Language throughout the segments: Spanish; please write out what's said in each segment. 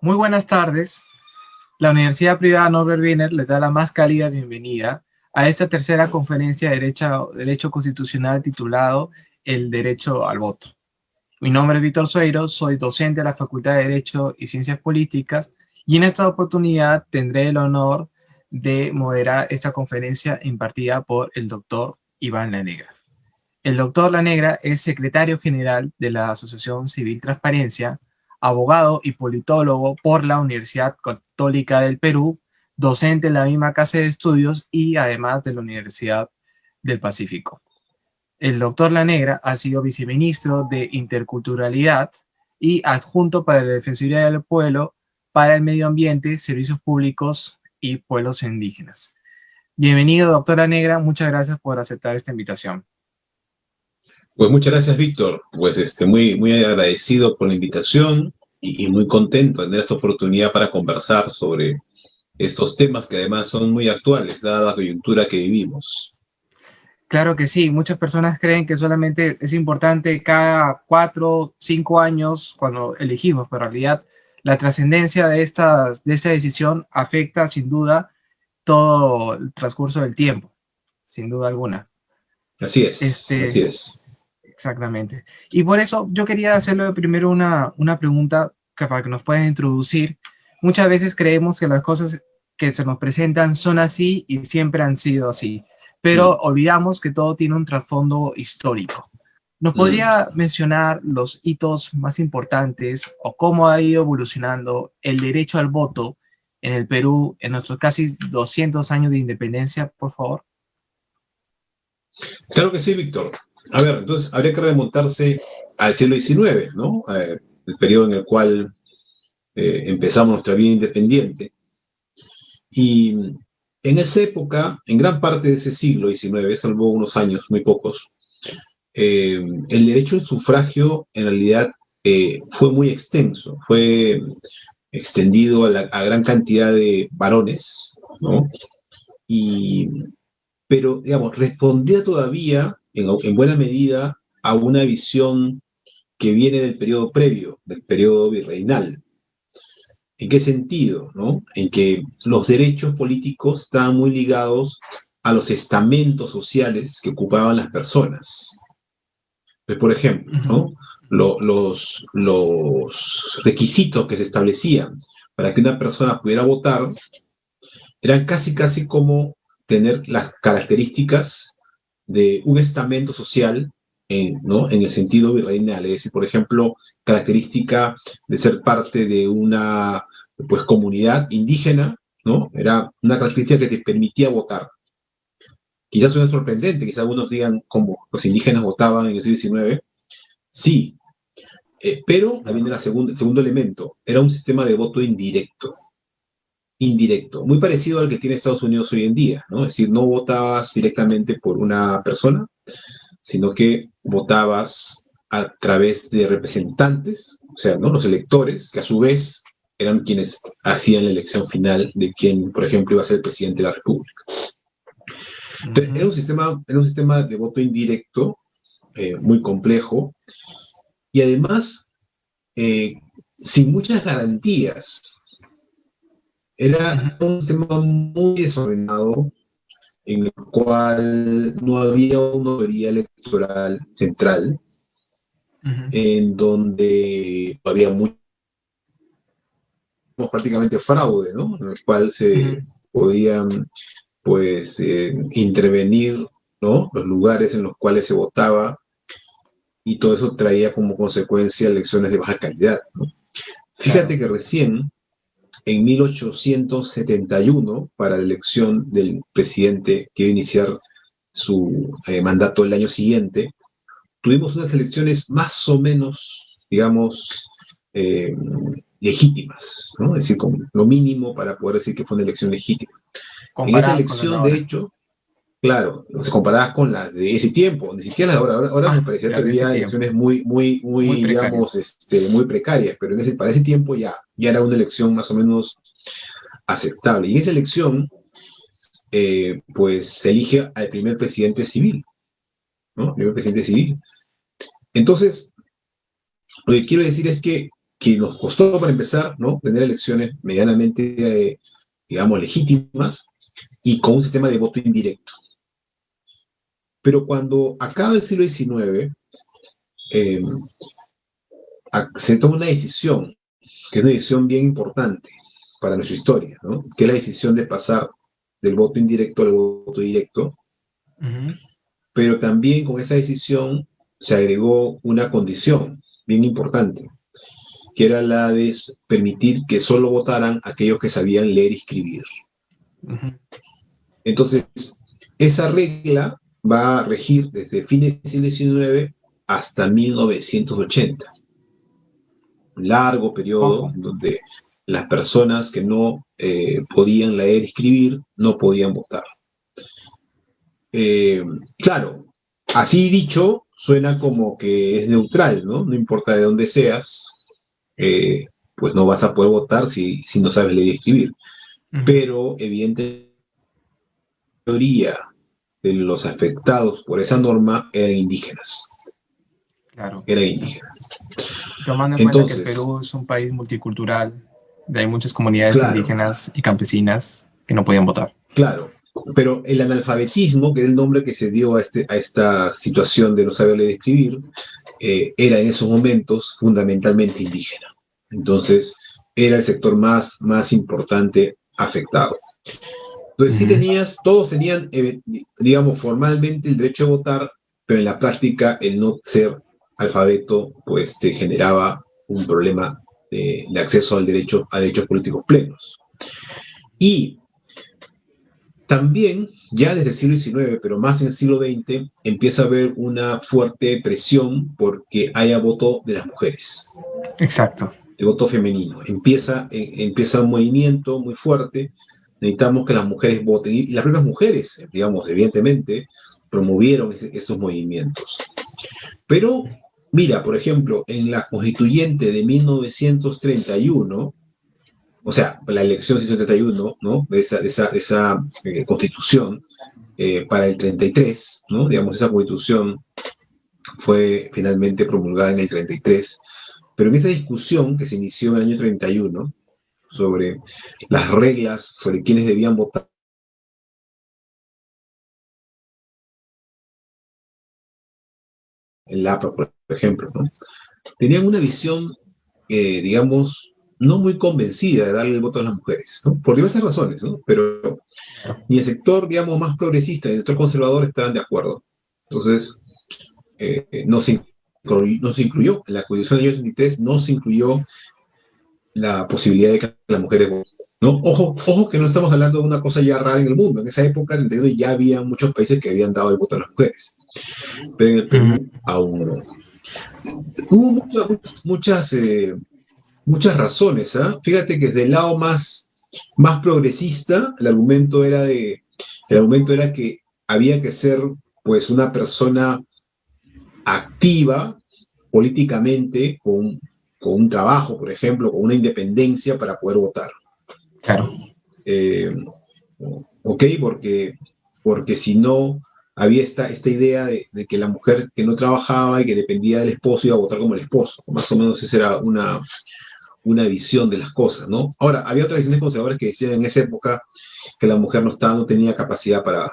Muy buenas tardes. La Universidad Privada Norbert Wiener les da la más cálida bienvenida a esta tercera conferencia de Derecho Constitucional titulado El Derecho al Voto. Mi nombre es Víctor Sueiro, soy docente de la Facultad de Derecho y Ciencias Políticas y en esta oportunidad tendré el honor de moderar esta conferencia impartida por el doctor Iván Lanegra. El doctor Lanegra es secretario general de la Asociación Civil Transparencia, abogado y politólogo por la Universidad Católica del Perú, docente en la misma casa de estudios y además de la Universidad del Pacífico. El doctor Lanegra ha sido viceministro de Interculturalidad y adjunto para la Defensoría del Pueblo para el Medio Ambiente, Servicios Públicos y Pueblos Indígenas. Bienvenido, doctor Lanegra. Muchas gracias por aceptar esta invitación. Pues muchas gracias, Víctor. Pues muy agradecido por la invitación y muy contento de tener esta oportunidad para conversar sobre estos temas que además son muy actuales, dada la coyuntura que vivimos. Claro que sí, muchas personas creen que solamente es importante cada 4 o 5 años cuando elegimos, pero en realidad la trascendencia de esta decisión afecta sin duda todo el transcurso del tiempo, sin duda alguna. Así es. Exactamente. Y por eso yo quería hacerle primero una pregunta para que nos puedan introducir. Muchas veces creemos que las cosas que se nos presentan son así y siempre han sido así, pero olvidamos que todo tiene un trasfondo histórico. ¿Nos podría mencionar los hitos más importantes o cómo ha ido evolucionando el derecho al voto en el Perú en nuestros casi 200 años de independencia, por favor? Claro que sí, Víctor. A ver, entonces habría que remontarse al siglo XIX, ¿no? El periodo en el cual empezamos nuestra vida independiente. Y en esa época, en gran parte de ese siglo XIX, salvo unos años, muy pocos, el derecho al sufragio en realidad fue muy extenso, fue extendido a gran cantidad de varones, ¿no? Pero, digamos, respondía todavía, en buena medida, a una visión que viene del periodo previo, del periodo virreinal. ¿En qué sentido? ¿No? En que los derechos políticos estaban muy ligados a los estamentos sociales que ocupaban las personas. Entonces, por ejemplo, ¿no? Los requisitos que se establecían para que una persona pudiera votar eran casi como tener las características de un estamento social, ¿no? En el sentido virreinal, es decir, por ejemplo, característica de ser parte de una pues, comunidad indígena, ¿no? Era una característica que te permitía votar. Quizás suene sorprendente, quizás algunos digan cómo los indígenas votaban en el siglo XIX. Sí, pero también era el segundo elemento, era un sistema de voto indirecto, muy parecido al que tiene Estados Unidos hoy en día, ¿no? Es decir, no votabas directamente por una persona, sino que votabas a través de representantes, o sea, ¿no? Los electores, que a su vez eran quienes hacían la elección final de quién, por ejemplo, iba a ser el presidente de la República. Entonces, era un sistema de voto indirecto muy complejo y además sin muchas garantías. Era un sistema muy desordenado en el cual no había una autoridad electoral central, en donde había prácticamente fraude, ¿no? En el cual se podían, pues, intervenir, ¿no? Los lugares en los cuales se votaba, y todo eso traía como consecuencia elecciones de baja calidad, ¿no? Fíjate que recién, en 1871, para la elección del presidente que iba a iniciar su mandato el año siguiente, tuvimos unas elecciones más o menos, digamos, legítimas, ¿no? Es decir, con lo mínimo para poder decir que fue una elección legítima. En esa elección, de hecho, claro, se comparadas con las de ese tiempo, ni siquiera ahora me parecía todavía elecciones muy digamos, muy precarias, pero para ese tiempo ya era una elección más o menos aceptable. Y en esa elección, pues se elige al primer presidente civil, ¿no? El primer presidente civil. Entonces, lo que quiero decir es que que nos costó para empezar, ¿no?, tener elecciones medianamente, digamos, legítimas y con un sistema de voto indirecto. Pero cuando acaba el siglo XIX, eh, se toma una decisión, que es una decisión bien importante para nuestra historia, ¿no?, que es la decisión de pasar del voto indirecto al voto directo, pero también con esa decisión se agregó una condición bien importante, que era la de permitir que solo votaran aquellos que sabían leer y escribir. Entonces, esa regla va a regir desde fines del siglo XIX hasta 1980. Un largo periodo en donde las personas que no podían leer y escribir no podían votar. Claro, así dicho, suena como que es neutral, ¿no? No importa de dónde seas, pues no vas a poder votar si no sabes leer y escribir. Pero, evidentemente, la mayoría de los afectados por esa norma eran indígenas. Claro. Eran indígenas. Tomando en cuenta que el Perú es un país multicultural, hay muchas comunidades indígenas y campesinas que no podían votar. Claro, pero el analfabetismo, que es el nombre que se dio a esta situación de no saber leer y escribir, era en esos momentos fundamentalmente indígena. Entonces, era el sector más importante afectado. Entonces, todos tenían, digamos, formalmente el derecho a votar, pero en la práctica el no ser alfabeto, pues te generaba un problema de acceso a derechos políticos plenos. Y también, ya desde el siglo XIX, pero más en el siglo XX, empieza a haber una fuerte presión porque haya voto de las mujeres. Exacto. El voto femenino. Empieza un movimiento muy fuerte. Necesitamos que las mujeres voten. Y las propias mujeres, digamos, evidentemente, promovieron estos movimientos. Pero, mira, por ejemplo, en la constituyente de 1931, o sea, la elección 131, ¿no?, de esa constitución para el 33, ¿no?, digamos, esa constitución fue finalmente promulgada en el 33, pero en esa discusión que se inició en el año 31 sobre las reglas sobre quiénes debían votar, el APRA, por ejemplo, ¿no?, tenían una visión, digamos, no muy convencida de darle el voto a las mujeres, ¿no?, por diversas razones, ¿no?, pero ni el sector, digamos, más progresista ni el sector conservador estaban de acuerdo. Entonces, no se incluyó, en la Constitución del año 83 no se incluyó la posibilidad de que las mujeres voten, ¿no? Ojo que no estamos hablando de una cosa ya rara en el mundo. En esa época, en el 31, ya había muchos países que habían dado el voto a las mujeres, pero en el Perú aún no. Hubo muchas razones, ¿eh? Fíjate que desde el lado más progresista, el argumento era que había que ser, pues, una persona activa políticamente, con un trabajo, por ejemplo, con una independencia para poder votar. Claro. ¿Ok? Porque si no, había esta idea de que la mujer que no trabajaba y que dependía del esposo iba a votar como el esposo. Más o menos esa era una visión de las cosas, ¿no? Ahora, había otras visiones conservadoras que decían en esa época que la mujer no tenía capacidad para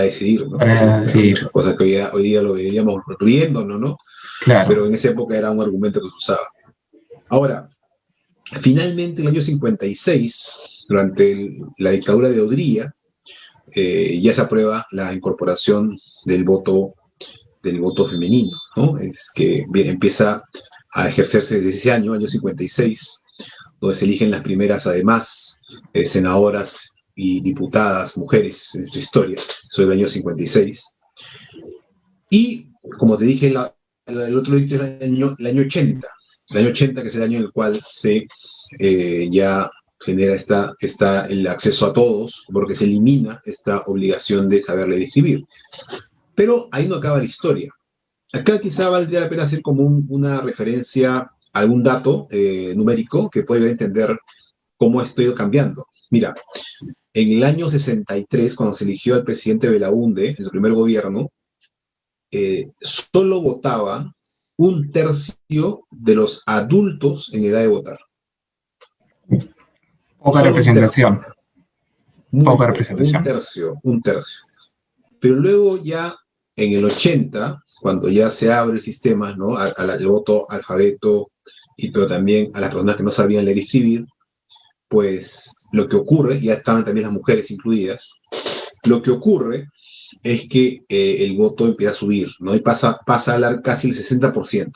decidir, ¿no? Decidir. Cosa que hoy día lo veríamos riéndonos, ¿no? Claro. Pero en esa época era un argumento que se usaba. Ahora, finalmente, en el año 56, durante la dictadura de Odría, ya se aprueba la incorporación del voto femenino, ¿no? Es que empieza a ejercerse desde ese año 56, donde se eligen las primeras, además, senadoras y diputadas mujeres en nuestra historia. Eso es el año 56. Y, como te dije, el otro día era el año 80. El año 80, que es el año en el cual se ya genera el acceso a todos, porque se elimina esta obligación de saber leer y escribir. Pero ahí no acaba la historia. Acá quizá valdría la pena hacer como una referencia a algún dato numérico que puede entender cómo esto ha ido cambiando. Mira, en el año 63, cuando se eligió al presidente Belaúnde en su primer gobierno, solo votaba un tercio de los adultos en edad de votar. Poca Solo un tercio. representación. Muy Poca poco, representación. un tercio. Pero luego ya en el 80, cuando ya se abre el sistema, ¿no? Al voto alfabeto, pero también a las personas que no sabían leer y escribir, pues lo que ocurre, ya estaban también las mujeres incluidas, lo que ocurre es que el voto empieza a subir, ¿no? Y pasa a hablar casi el 60%,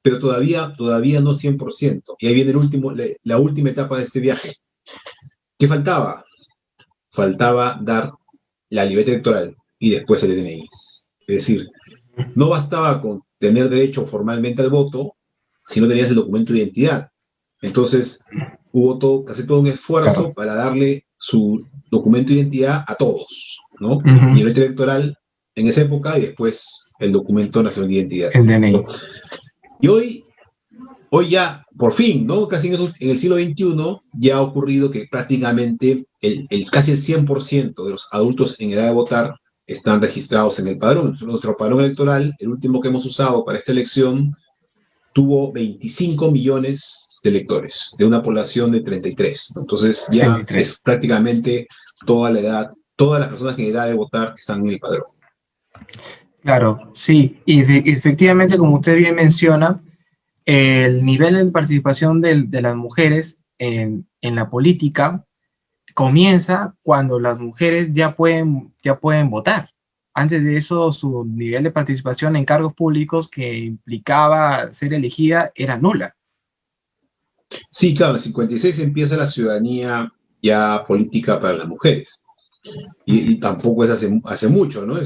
pero todavía no 100%. Y ahí viene la última etapa de este viaje. ¿Qué faltaba? Faltaba dar la libreta electoral y después el DNI. Es decir, no bastaba con tener derecho formalmente al voto si no tenías el documento de identidad. Entonces, hubo casi todo un esfuerzo Claro. para darle su documento de identidad a todos, ¿no? Uh-huh. Libreta electoral en esa época y después el documento nacional de identidad. El DNI. Y hoy ya, por fin, ¿no? Casi en el siglo XXI ya ha ocurrido que prácticamente casi el 100% de los adultos en edad de votar están registrados en el padrón. Nuestro padrón electoral, el último que hemos usado para esta elección, tuvo 25 millones de electores, de una población de 33. Entonces ya 33. es prácticamente toda la edad, todas las personas en edad de votar están en el padrón. Claro, sí. Y efectivamente, como usted bien menciona, el nivel de participación de las mujeres en la política comienza cuando las mujeres ya pueden votar. Antes de eso, su nivel de participación en cargos públicos que implicaba ser elegida era nula. Sí, claro, en el 56 empieza la ciudadanía ya política para las mujeres. Y tampoco es hace mucho, ¿no?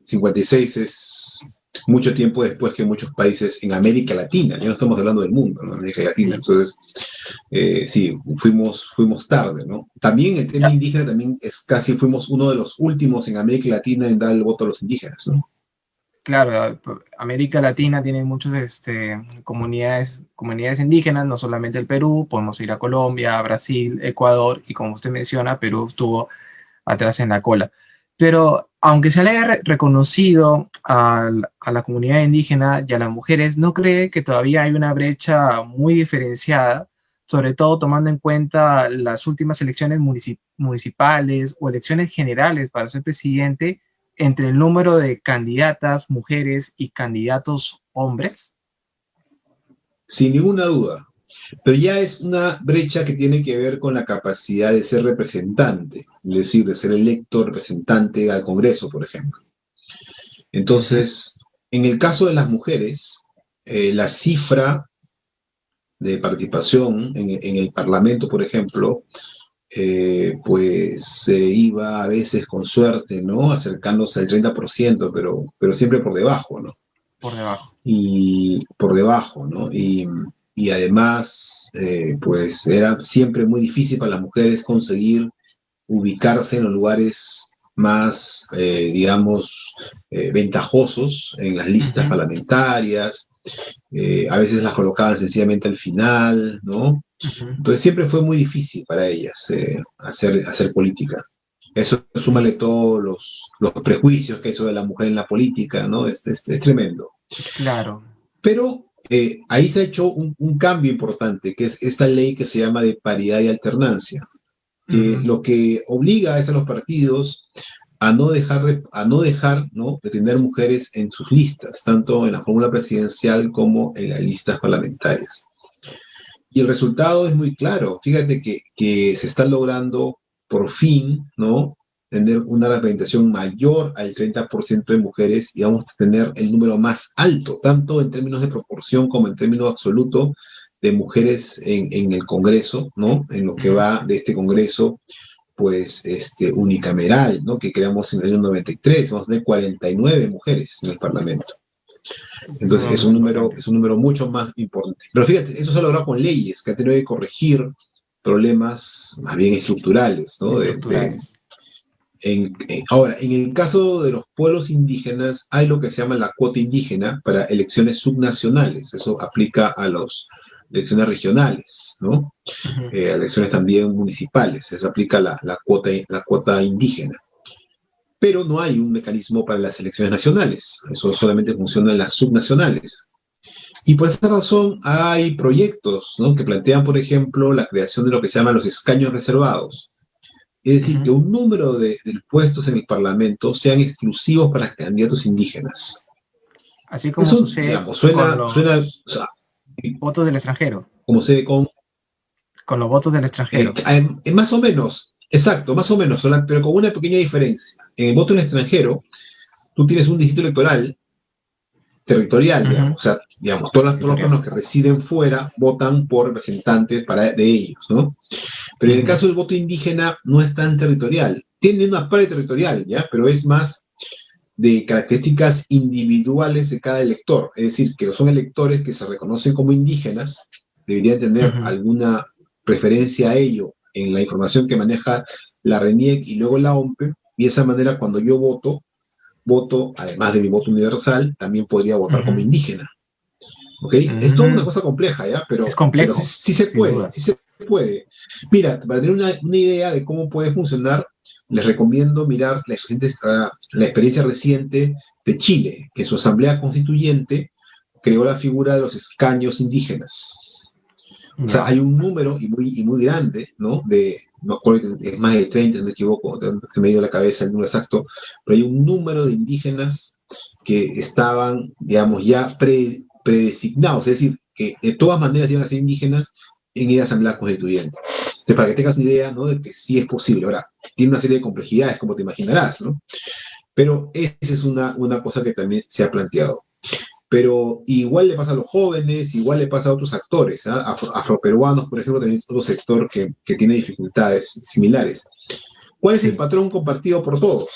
56 es mucho tiempo después que muchos países en América Latina, ya no estamos hablando del mundo, ¿no? América Latina. Entonces, sí, fuimos tarde, ¿no? También el tema indígena también fuimos uno de los últimos en América Latina en dar el voto a los indígenas, ¿no? Claro, América Latina tiene muchas comunidades indígenas, no solamente el Perú, podemos ir a Colombia, a Brasil, Ecuador, y como usted menciona, Perú estuvo atrás en la cola. Pero aunque se le haya reconocido a la comunidad indígena y a las mujeres, ¿no cree que todavía hay una brecha muy diferenciada, sobre todo tomando en cuenta las últimas elecciones municipales o elecciones generales para ser presidente, entre el número de candidatas mujeres y candidatos hombres? Sin ninguna duda. Pero ya es una brecha que tiene que ver con la capacidad de ser representante, es decir, de ser electo representante al Congreso, por ejemplo. Entonces, en el caso de las mujeres, la cifra de participación en el Parlamento, por ejemplo, pues se iba a veces con suerte, ¿no? Acercándose al 30%, pero siempre por debajo, ¿no? Por debajo. Y por debajo, ¿no? Y además, pues era siempre muy difícil para las mujeres conseguir ubicarse en los lugares más, digamos, ventajosos en las listas parlamentarias. A veces las colocaban sencillamente al final, ¿no? Entonces siempre fue muy difícil para ellas hacer política. Eso, súmale todos los prejuicios que hay sobre la mujer en la política, ¿no? Es tremendo. Claro. Pero ahí se ha hecho un cambio importante, que es esta ley que se llama de paridad y alternancia, que lo que obliga es a los partidos a no dejar, ¿no? de tener mujeres en sus listas, tanto en la fórmula presidencial como en las listas parlamentarias. Y el resultado es muy claro. Fíjate que se está logrando por fin, ¿no? Tener una representación mayor al 30% de mujeres y vamos a tener el número más alto, tanto en términos de proporción como en términos absolutos, de mujeres en el Congreso, ¿no? En lo que va de este Congreso, pues, unicameral, ¿no? Que creamos en el año 93, vamos a tener 49 mujeres en el Parlamento. Entonces es un número mucho más importante. Pero fíjate, eso se ha logrado con leyes que han tenido que corregir problemas más bien estructurales, ¿no? Ahora, en el caso de los pueblos indígenas, hay lo que se llama la cuota indígena para elecciones subnacionales. Eso aplica a las elecciones regionales, ¿no? A elecciones también municipales. Eso aplica la cuota indígena. Pero no hay un mecanismo para las elecciones nacionales. Eso solamente funciona en las subnacionales. Y por esa razón hay proyectos, ¿no?, que plantean, por ejemplo, la creación de lo que se llaman los escaños reservados. Es decir, que un número de puestos en el Parlamento sean exclusivos para candidatos indígenas. Así como Eso, sucede digamos, con suena, los o sea, votos del extranjero, como se con con los votos del extranjero. más o menos, exacto, más o menos, pero con una pequeña diferencia. En el voto en el extranjero, tú tienes un distrito electoral territorial, digamos, o sea, digamos, todos los Territorial. peruanos que residen fuera votan por representantes de ellos, ¿no? Pero en el caso del voto indígena no es tan territorial. Tiene una parte territorial, ¿ya? Pero es más de características individuales de cada elector. Es decir, que son electores que se reconocen como indígenas, deberían tener alguna preferencia a ello en la información que maneja la RENIEC y luego la OMPE, y de esa manera cuando yo voto, además de mi voto universal, también podría votar como indígena. ¿Ok? Es toda una cosa compleja, ¿ya? Es Pero sí, complejo, sí se sin puede, duda. sí se puede. Mira, para tener una idea de cómo puede funcionar, les recomiendo mirar la experiencia reciente de Chile, que su asamblea constituyente creó la figura de los escaños indígenas. O sea, Ya. hay un número y muy grande, ¿no? No acuerdo, es más de 30, no me equivoco, se me ha ido la cabeza el número exacto, pero hay un número de indígenas que estaban, digamos, ya predesignados, es decir, que de todas maneras iban a ser indígenas en la Asamblea Constituyente. Entonces, para que tengas una idea, ¿no?, de que sí es posible. Ahora, tiene una serie de complejidades, como te imaginarás, ¿no? Pero esa es una cosa que también se ha planteado. Pero igual le pasa a los jóvenes, igual le pasa a otros actores, ¿eh? Afroperuanos, por ejemplo, también es otro sector que tiene dificultades similares. ¿Cuál es el Sí. patrón compartido por todos?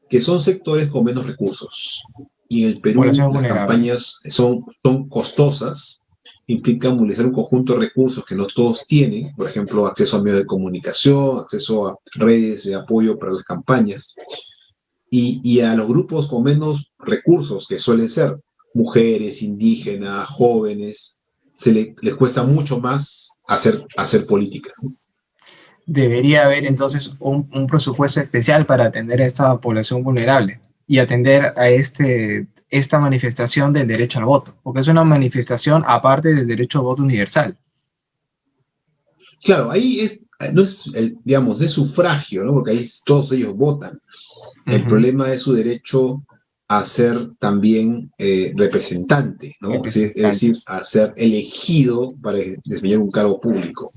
Que son sectores con menos recursos. Y en el Perú Población las vulnerable. campañas son costosas, implican movilizar un conjunto de recursos que no todos tienen, por ejemplo, acceso a medios de comunicación, acceso a redes de apoyo para las campañas, y a los grupos con menos recursos, que suelen ser mujeres, indígenas, jóvenes, les cuesta mucho más hacer política. Debería haber entonces un presupuesto especial para atender a esta población vulnerable y atender a esta manifestación del derecho al voto, porque es una manifestación aparte del derecho al voto universal. Claro, ahí no es digamos, de sufragio, ¿no? Porque ahí todos ellos votan. El problema es su derecho a ser también representante, ¿no? Es decir, Representantes. a ser elegido para desempeñar un cargo público.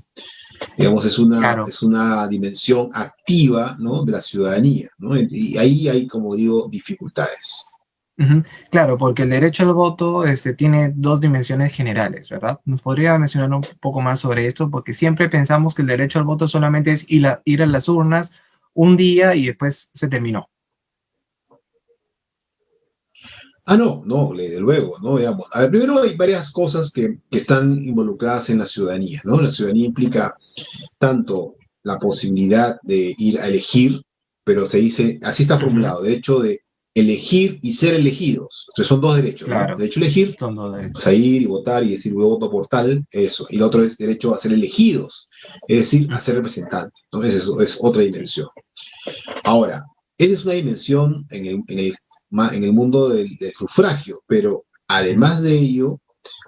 Digamos, Claro. es una dimensión activa, ¿no?, de la ciudadanía, ¿no? Y ahí hay, como digo, dificultades. Claro, porque el derecho al voto tiene dos dimensiones generales, ¿verdad? ¿Nos podría mencionar un poco más sobre esto? Porque siempre pensamos que el derecho al voto solamente es ir a las urnas un día y después se terminó. No, desde luego, ¿no? Digamos, a ver, primero hay varias cosas que están involucradas en la ciudadanía, ¿no? La ciudadanía implica tanto la posibilidad de ir a elegir, pero se dice, así está formulado, derecho de elegir y ser elegidos. Entonces son dos derechos, ¿no? Claro, Derecho a elegir, son dos o sea, derechos. ir y votar y decir, yo voto por tal, eso. Y el otro es derecho a ser elegidos, es decir, a ser representantes, ¿no? Es otra Sí. dimensión. Ahora, esa es una dimensión en el mundo del sufragio, pero además de ello,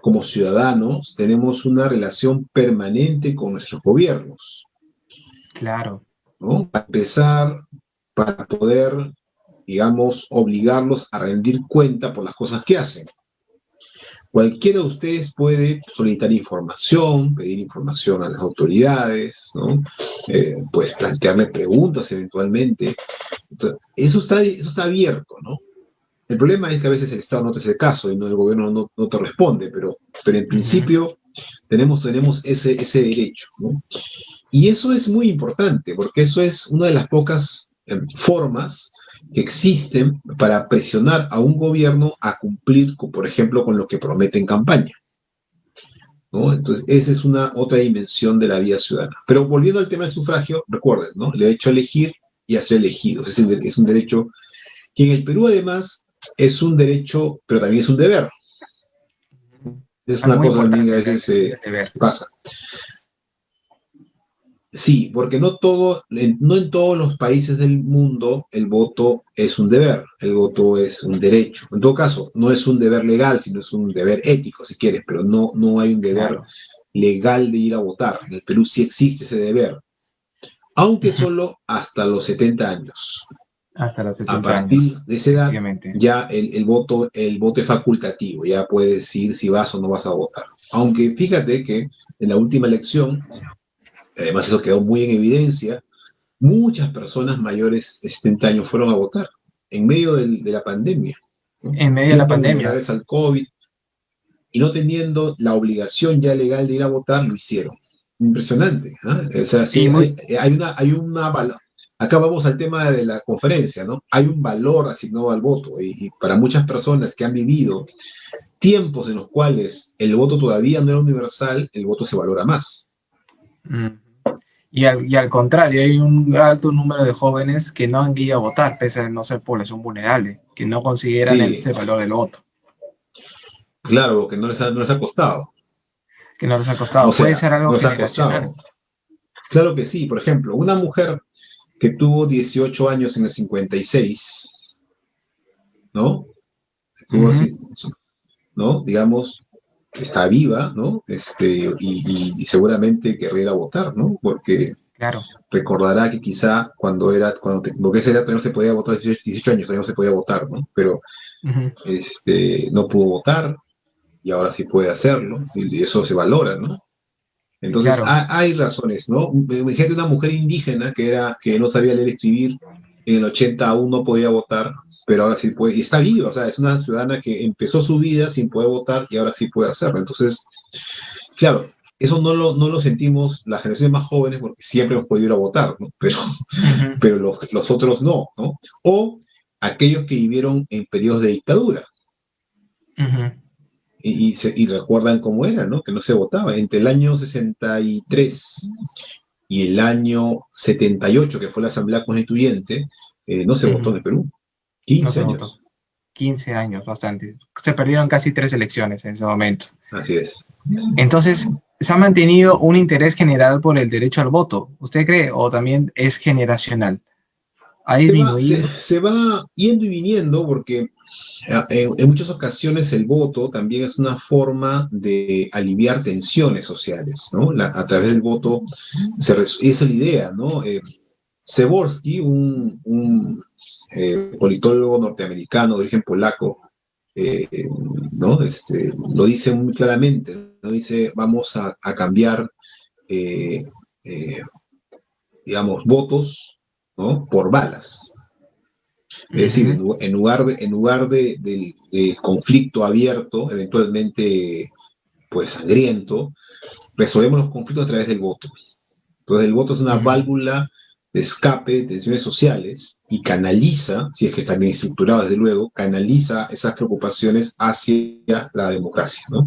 como ciudadanos, tenemos una relación permanente con nuestros gobiernos, Claro. ¿no? Para empezar, para poder, digamos, obligarlos a rendir cuenta por las cosas que hacen. Cualquiera de ustedes puede solicitar información, pedir información a las autoridades, ¿no? Pues plantearle preguntas eventualmente. Entonces, eso está abierto, ¿no? El problema es que a veces el Estado no te hace caso y el gobierno no te responde, pero en principio tenemos ese derecho, ¿no? Y eso es muy importante, porque eso es una de las pocas formas que existen para presionar a un gobierno a cumplir, por ejemplo, con lo que promete en campaña, ¿no? Entonces, esa es una otra dimensión de la vida ciudadana. Pero volviendo al tema del sufragio, recuerden, ¿no? El derecho a elegir y a ser elegidos. Es un derecho que en el Perú, además, es un derecho, pero también es un deber. Es Es una muy cosa también que a importante la veces elección del deber. pasa. Sí, porque no en todos los países del mundo el voto es un deber, el voto es un derecho. En todo caso, no es un deber legal, sino es un deber ético, si quieres, pero no hay un deber Claro. legal de ir a votar. En el Perú sí existe ese deber, aunque Ujú. solo hasta los 70 años. Hasta los A 70 partir años, de esa edad, efectivamente. ya el voto es facultativo, ya puedes decidir si vas o no vas a votar. Aunque fíjate que en la última elección, además eso quedó muy en evidencia, muchas personas mayores de 70 años fueron a votar en medio de la pandemia, ¿no? En medio de la Siendo pandemia. vulnerables al COVID y no teniendo la obligación ya legal de ir a votar, lo hicieron. Impresionante. ¿Eh? O sea, Y sí, muy, acá vamos al tema de la conferencia, ¿no? Hay un valor asignado al voto y para muchas personas que han vivido tiempos en los cuales el voto todavía no era universal, el voto se valora más. mm, y al contrario, hay un alto número de jóvenes que no han ido a votar, pese a no ser población vulnerable, que no consideran Sí, ese valor del voto, claro, que no les ha costado. que no les ha O costado. Puede sea, ser algo no les ha generacional. costado. Claro que sí. Por ejemplo, una mujer que tuvo 18 años en el 56, ¿no? Estuvo Ujú, así, ¿no? Digamos, está viva, ¿no? Y seguramente querría ir a votar, ¿no? Porque claro. recordará que quizá porque esa edad todavía no se podía votar, 18 años todavía no se podía votar, ¿no? Pero Ujú, no pudo votar y ahora sí puede hacerlo, y eso se valora, ¿no? Entonces, claro. hay razones, ¿no? Imagínate una mujer indígena que no sabía leer y escribir, en el 80 aún no podía votar, pero ahora sí puede, y está viva, o sea, es una ciudadana que empezó su vida sin poder votar y ahora sí puede hacerlo. Entonces, claro, eso no lo sentimos las generaciones más jóvenes porque siempre hemos podido ir a votar, ¿no? Ujú, Pero los otros no, ¿no? O aquellos que vivieron en periodos de dictadura ujú, y recuerdan cómo era, ¿no? Que no se votaba. Entre el año 63 y el año 78, que fue la Asamblea Constituyente, no se votó ujú. en el Perú. No 15 se votó. años. 15 años, bastante. Se perdieron casi 3 elecciones en ese momento. Así es. Entonces, se ha mantenido un interés general por el derecho al voto. ¿Usted cree? ¿O también es generacional? ¿Ha disminuido? Se va yendo y viniendo porque en muchas ocasiones el voto también es una forma de aliviar tensiones sociales, ¿no? A través del voto esa es la idea, ¿no? Przeworski, un politólogo norteamericano de origen polaco, eh, ¿no? Lo dice muy claramente, ¿no? Dice, vamos a cambiar, eh, eh, digamos, votos, ¿no? Por balas. Es decir, Ujú, en lugar de conflicto abierto, eventualmente pues sangriento, resolvemos los conflictos a través del voto. Entonces el voto es una ujú. válvula de escape de tensiones sociales y canaliza, si es que está bien estructurado desde luego, canaliza esas preocupaciones hacia la democracia, ¿no?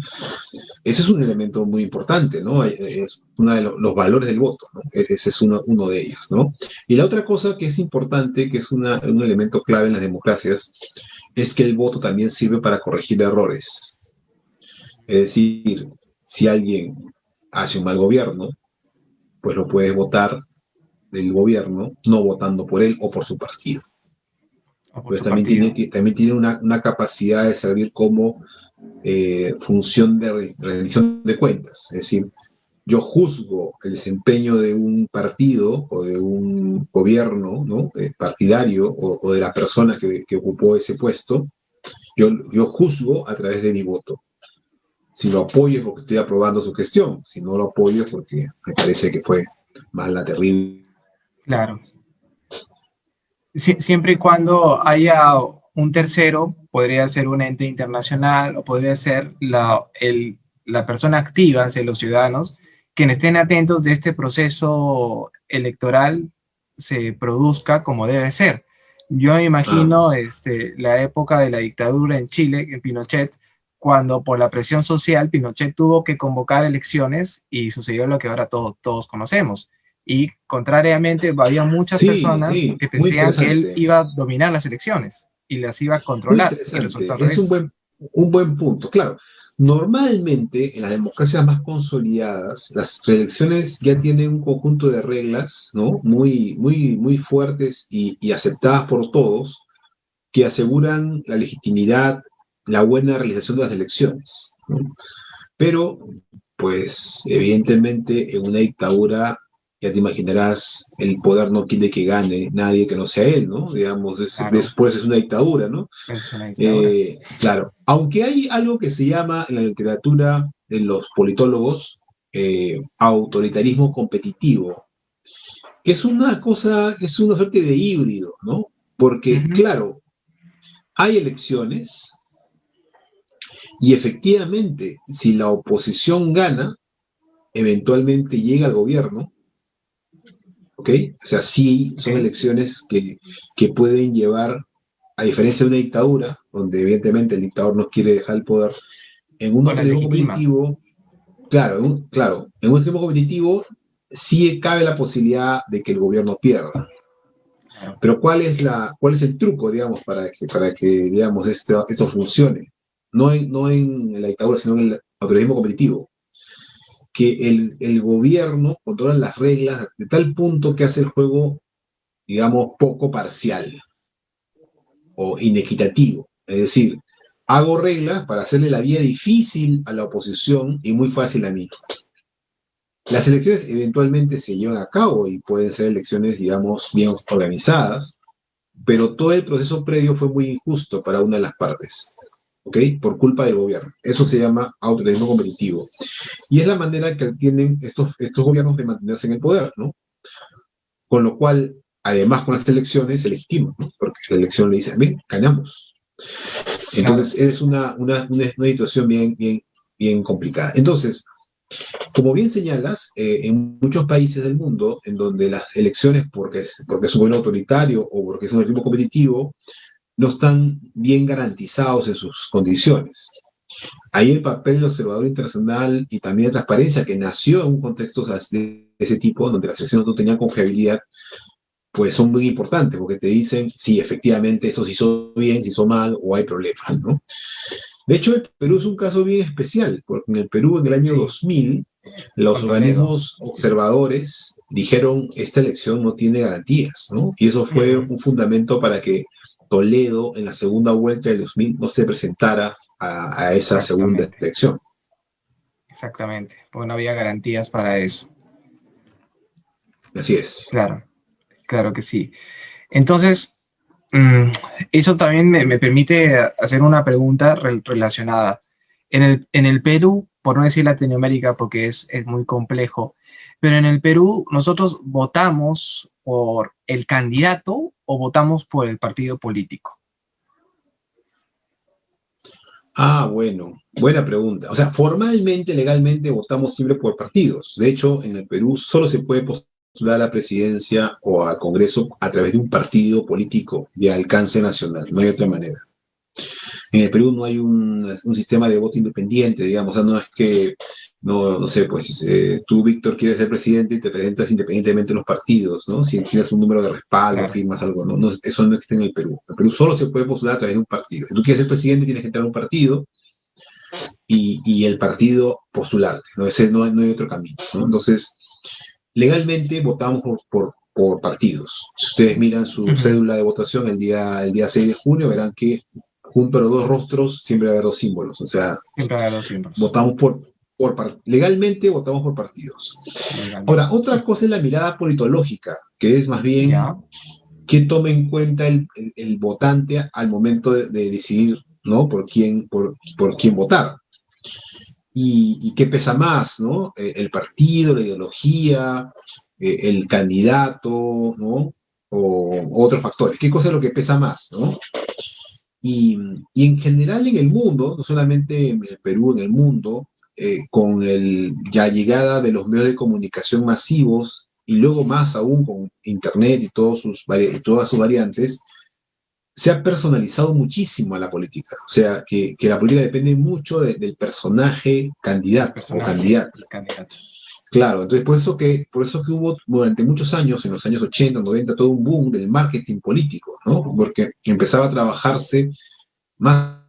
Ese es un elemento muy importante, ¿no? Es uno de los valores del voto, ¿no? Ese es uno de ellos, ¿no? Y la otra cosa que es importante, que es un elemento clave en las democracias, es que el voto también sirve para corregir errores. Es decir, si alguien hace un mal gobierno, pues lo puedes votar del gobierno, no votando por él o por su partido. O por Pues su partido. también tiene una capacidad de servir como función de rendición de cuentas. Es decir, yo juzgo el desempeño de un partido o de un gobierno, ¿no? Partidario o de la persona que ocupó ese puesto, yo juzgo a través de mi voto. Si lo apoyo es porque estoy aprobando su gestión, si no lo apoyo es porque me parece que fue mala, terrible. Claro. Siempre y cuando haya un tercero, podría ser un ente internacional o podría ser la persona activa de los ciudadanos, quienes estén atentos de este proceso electoral se produzca como debe ser. Yo me Ah, imagino la época de la dictadura en Chile, en Pinochet, cuando por la presión social Pinochet tuvo que convocar elecciones y sucedió lo que ahora todos conocemos. Y contrariamente, había muchas sí, personas sí, que muy pensaban que él interesante, iba a dominar las elecciones y las iba a muy controlar, y resultó interesante. al revés. Un buen punto, claro. Normalmente, en las democracias más consolidadas, las reelecciones ya tienen un conjunto de reglas, ¿no? Muy fuertes y aceptadas por todos, que aseguran la legitimidad, la buena realización de las elecciones, ¿no? Pero, pues, evidentemente, en una dictadura, ya te imaginarás, el poder no quiere que gane nadie que no sea él, ¿no? Digamos, Claro, después es una dictadura, ¿no? es una dictadura. Claro, aunque hay algo que se llama en la literatura de los politólogos autoritarismo competitivo, que es una cosa, es una suerte de híbrido, ¿no? Porque, Ujú. claro, hay elecciones y efectivamente, si la oposición gana, eventualmente llega al gobierno, ¿ok? O sea, sí Ok, son elecciones que pueden llevar, a diferencia de una dictadura, donde evidentemente el dictador no quiere dejar el poder, en un o la autoridismo legitima. competitivo, claro, en un autoridismo competitivo sí cabe la posibilidad de que el gobierno pierda. Claro. Pero ¿cuál es el truco, digamos, para que digamos, esto funcione? No en la dictadura, sino en el autoridismo competitivo. Que el gobierno controla las reglas de tal punto que hace el juego, digamos, poco parcial o inequitativo. Es decir, hago reglas para hacerle la vida difícil a la oposición y muy fácil a mí. Las elecciones eventualmente se llevan a cabo y pueden ser elecciones, digamos, bien organizadas, pero todo el proceso previo fue muy injusto para una de las partes, ¿ok? Por culpa del gobierno. Eso se llama autoritarismo competitivo. Y es la manera que tienen estos gobiernos de mantenerse en el poder, ¿no? Con lo cual, además con las elecciones se legitima, ¿no? Porque la elección le dice, bien, ganamos. Claro. Entonces es una situación bien complicada. Entonces, como bien señalas, en muchos países del mundo, en donde las elecciones, porque es un gobierno autoritario o porque es un ritmo competitivo, no están bien garantizados en sus condiciones. Ahí el papel del observador internacional y también de transparencia, que nació en un contexto de ese tipo, donde las elecciones no tenían confiabilidad, pues son muy importantes, porque te dicen si efectivamente eso se hizo bien, se hizo mal o hay problemas, ¿no? De hecho, el Perú es un caso bien especial, porque en el Perú en el año Sí, 2000, los con Toledo. organismos observadores dijeron esta elección no tiene garantías, ¿no? Y eso fue Mm, un fundamento para que Toledo en la segunda vuelta del 2000 no se presentara a esa segunda exactamente, elección. exactamente. Porque no había garantías para eso. Así es. Claro, claro que sí. Entonces, mm, eso también me permite hacer una pregunta relacionada. En el Perú, por no decir Latinoamérica, porque es muy complejo, pero en el Perú nosotros votamos por el candidato o votamos por el partido político. Ah, bueno, buena pregunta. O sea, formalmente, legalmente, votamos siempre por partidos. De hecho, en el Perú solo se puede postular a la presidencia o al Congreso a través de un partido político de alcance nacional. No hay otra manera. En el Perú no hay un sistema de voto independiente, digamos. O sea, no es que, no sé, pues tú, Víctor, quieres ser presidente y te presentas independientemente de los partidos, ¿no? Si tienes un número de respaldo, Claro, firmas algo, ¿no? Eso no existe en el Perú. En el Perú solo se puede postular a través de un partido. Si tú quieres ser presidente, tienes que entrar a un partido y el partido postularte, ¿no? No hay otro camino, ¿no? Entonces, legalmente votamos por partidos. Si ustedes miran su ujú, cédula de votación el día 6 de junio, verán que junto a los dos rostros siempre va a haber dos símbolos. O sea, siempre hay dos símbolos, votamos legalmente votamos por partidos. Ahora, legalmente. otra cosa es la mirada politológica, que es más bien Ya, qué toma en cuenta el votante al momento de decidir, ¿no? Por quién votar. Y qué pesa más, ¿no? El partido, la ideología, el candidato, ¿no? O otros factores. ¿Qué cosa es lo que pesa más, ¿no? Y en general en el mundo, no solamente en el Perú, en el mundo, con la llegada de los medios de comunicación masivos y luego más aún con Internet y todas sus variantes, se ha personalizado muchísimo a la política. O sea, que la política depende mucho del personaje el candidato o personaje, candidata. el candidato. Claro, entonces por eso que hubo durante muchos años, en los años 80, 90, todo un boom del marketing político, ¿no? Porque empezaba a trabajarse más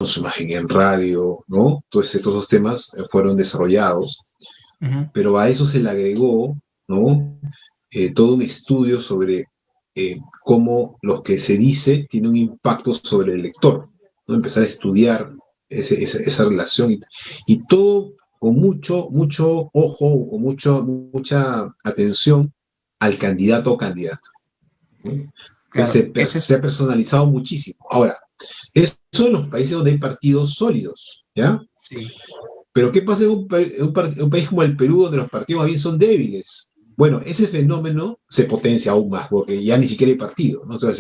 su imagen en radio, ¿no? Todos estos temas fueron desarrollados, pero a eso se le agregó, ¿no? Todo un estudio sobre cómo lo que se dice tiene un impacto sobre el lector, ¿no? Empezar a estudiar esa relación y todo con mucho ojo o mucha atención al candidato o candidata, ¿no? Claro, Se ha personalizado muchísimo. Ahora, eso en los países donde hay partidos sólidos, ¿ya? sí. Pero ¿qué pasa en un país como el Perú, donde los partidos más bien son débiles? Bueno, ese fenómeno se potencia aún más, porque ya ni siquiera hay partido, ¿no? O sea,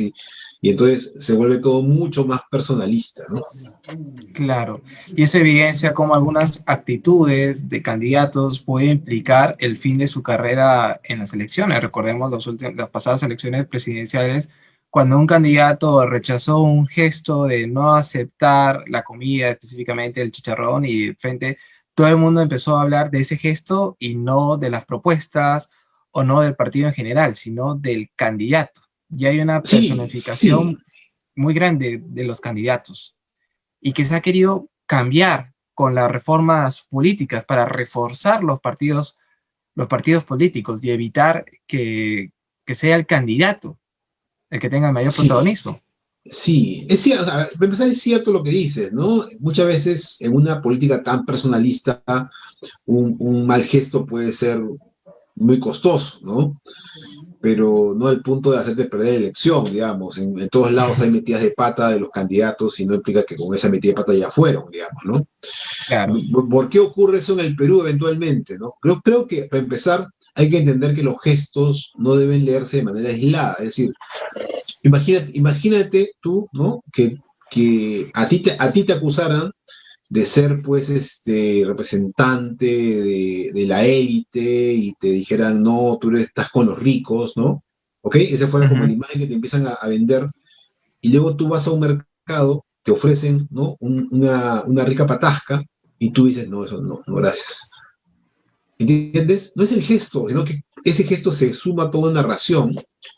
y entonces se vuelve todo mucho más personalista, ¿no? Claro, y eso evidencia cómo algunas actitudes de candidatos pueden implicar el fin de su carrera en las elecciones. Recordemos las pasadas elecciones presidenciales, cuando un candidato rechazó un gesto de no aceptar la comida, específicamente el chicharrón, y de frente todo el mundo empezó a hablar de ese gesto y no de las propuestas o no del partido en general, sino del candidato. Y hay una Sí, sí, personificación muy grande de los candidatos y que se ha querido cambiar con las reformas políticas para reforzar los partidos políticos y evitar que sea el candidato el que tenga el mayor sí. protagonismo. Sí, es cierto, o sea, para empezar es cierto lo que dices, ¿no? Muchas veces en una política tan personalista, un mal gesto puede ser muy costoso, ¿no? Pero no al punto de hacerte perder la elección, digamos. En todos lados hay metidas de pata de los candidatos y no implica que con esa metida de pata ya fueron, digamos, ¿no? Claro. ¿Por qué ocurre eso en el Perú eventualmente, no? Creo que, para empezar, hay que entender que los gestos no deben leerse de manera aislada. Es decir, imagínate tú, ¿no? Que a ti te acusaran de ser, pues, representante de la élite y te dijeran, no, estás con los ricos, ¿no? ¿Ok? Esa fuera como la imagen que te empiezan a vender y luego tú vas a un mercado, te ofrecen, ¿no? Una rica patasca y tú dices, no, eso no, no, gracias. ¿Entiendes? No es el gesto, sino que ese gesto se suma a toda una narración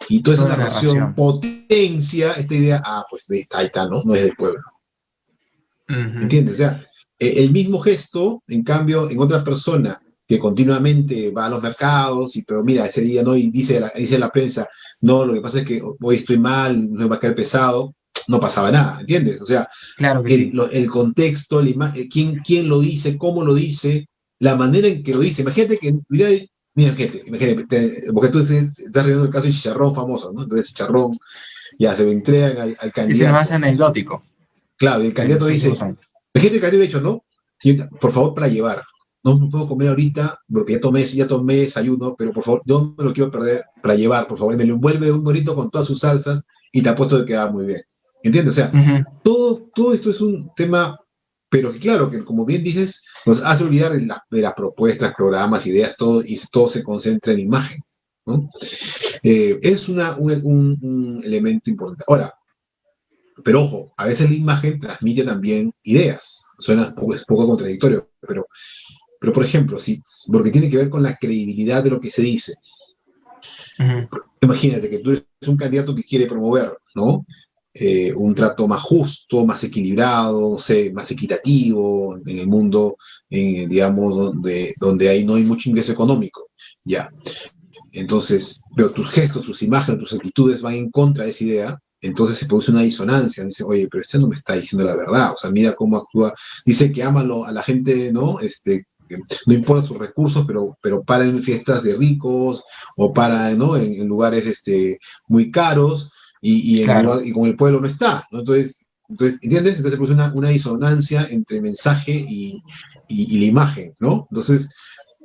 y toda esa Toda narración narración. potencia esta idea, pues ahí está, ¿no? No es del pueblo. ¿Entiendes? O sea, el mismo gesto, en cambio, en otra persona que continuamente va a los mercados, pero mira, ese día no, y dice la prensa, no, lo que pasa es que hoy estoy mal, me va a caer pesado, no pasaba nada, ¿entiendes? O sea, Claro que sí. el contexto, quién lo dice, cómo lo dice, la manera en que lo dice. Imagínate que, imagínate, porque tú estás riendo el caso del chicharrón famoso, ¿no? Entonces, chicharrón, ya se lo entregan al Es el más candidato. anecdótico Claro, y el de candidato los últimos dice, años. imagínate que el candidato ha dicho, ¿no? Señorita, por favor, para llevar. No me puedo comer ahorita porque ya tomé desayuno, pero por favor, yo no me lo quiero perder para llevar, por favor. Y me lo envuelve un bonito con todas sus salsas y te apuesto de que va muy bien. ¿Entiendes? O sea, todo esto es un tema, pero que claro, que como bien dices, nos hace olvidar de las propuestas, programas, ideas, todo, y todo se concentra en imagen, ¿no? Es un elemento importante. Ahora, pero ojo, a veces la imagen transmite también ideas. Es poco contradictorio, pero por ejemplo, porque tiene que ver con la credibilidad de lo que se dice. Imagínate que tú eres un candidato que quiere promover, ¿no? Un trato más justo, más equilibrado, no sé, más equitativo en el mundo, digamos, donde no hay mucho ingreso económico. Ya. Entonces, pero tus gestos, tus imágenes, tus actitudes van en contra de esa idea, entonces se produce una disonancia. Dice, oye, pero este no me está diciendo la verdad, o sea, mira cómo actúa. Dice que ama a la gente, ¿no? No importa sus recursos, pero para en fiestas de ricos o para, ¿no? En lugares muy caros Claro. y con el pueblo no está, ¿no? ¿Entiendes? Entonces se produce una disonancia entre mensaje y la imagen, ¿no? Entonces,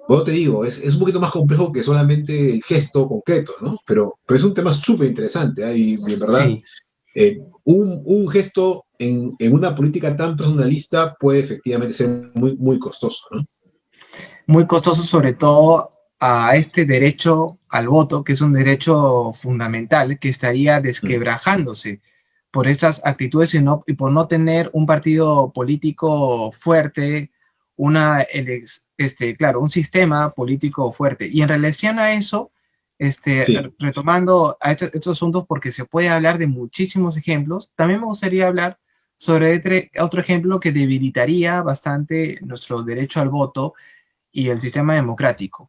bueno, te digo, es un poquito más complejo que solamente el gesto concreto, ¿no? Pero es un tema súper interesante, ¿eh? Y en verdad, Sí. un gesto en una política tan personalista puede efectivamente ser muy, muy costoso, ¿no? Muy costoso, sobre todo a este derecho al voto, que es un derecho fundamental que estaría Mm. desquebrajándose por estas actitudes y por no tener un partido político fuerte, claro, un sistema político fuerte. Y en relación a eso, Sí, retomando a estos asuntos, porque se puede hablar de muchísimos ejemplos, también me gustaría hablar sobre otro ejemplo que debilitaría bastante nuestro derecho al voto y el sistema democrático.